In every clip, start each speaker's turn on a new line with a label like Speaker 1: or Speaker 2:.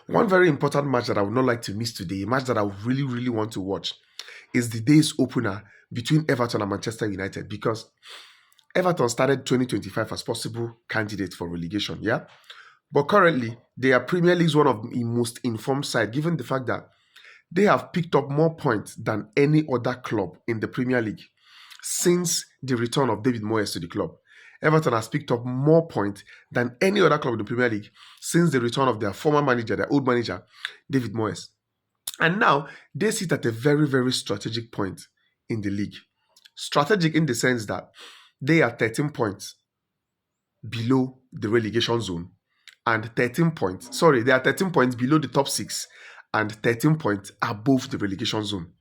Speaker 1: One very important match that I would not like to miss today, a match that I would really, really want to watch, is the day's opener between Everton and Manchester United, because Everton started 2025 as possible candidates for relegation, yeah? But currently, they are Premier League's one of the most informed side, given the fact that they have picked up more points than any other club in the Premier League since the return of David Moyes to the club. Everton has picked up more points than any other club in the Premier League since the return of their former manager, their old manager, David Moyes. And now they sit at a very, very strategic point in the league. Strategic in the sense that they are 13 points below the relegation zone and they are 13 points below the top six and 13 points above the relegation zone.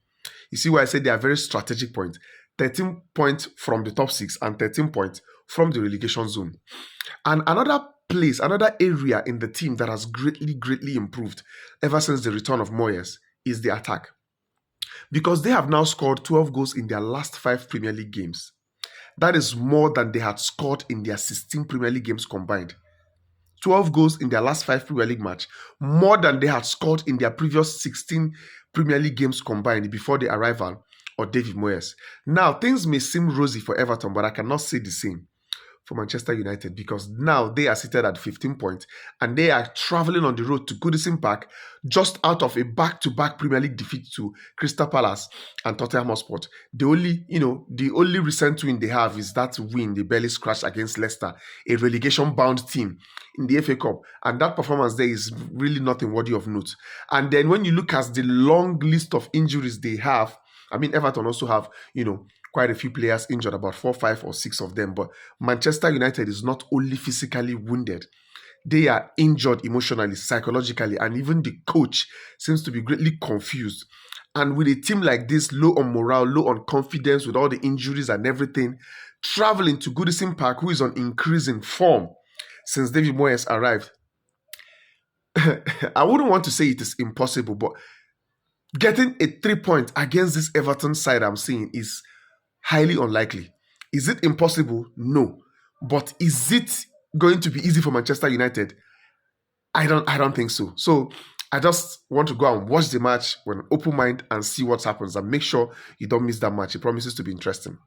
Speaker 1: You see why I say they are very strategic points. 13 points from the top six and 13 points from the relegation zone. And another area in the team that has greatly, greatly improved ever since the return of Moyes is the attack. Because they have now scored 12 goals in their last 5 Premier League games. That is more than they had scored in their 16 Premier League games combined. 12 goals in their last 5 Premier League match, more than they had scored in their previous 16 Premier League games combined before the arrival of David Moyes. Now, things may seem rosy for Everton, but I cannot say the same for Manchester United, because now they are seated at 15 points and they are traveling on the road to Goodison Park just out of a back-to-back Premier League defeat to Crystal Palace and Tottenham Hotspur. The only recent win they have is that win they barely scratched against Leicester, a relegation-bound team in the FA Cup, and that performance there is really nothing worthy of note. And then when you look at the long list of injuries they have, I mean, Everton also have, quite a few players injured, about 4, 5, or 6 of them. But Manchester United is not only physically wounded, they are injured emotionally, psychologically, and even the coach seems to be greatly confused. And with a team like this, low on morale, low on confidence, with all the injuries and everything, traveling to Goodison Park, who is on increasing form since David Moyes arrived, I wouldn't want to say it is impossible, but getting a 3 point against this Everton side I'm seeing is highly unlikely. Is it impossible? No. But is it going to be easy for Manchester United? I don't think so. So I just want to go and watch the match with an open mind and see what happens, and make sure you don't miss that match. It promises to be interesting.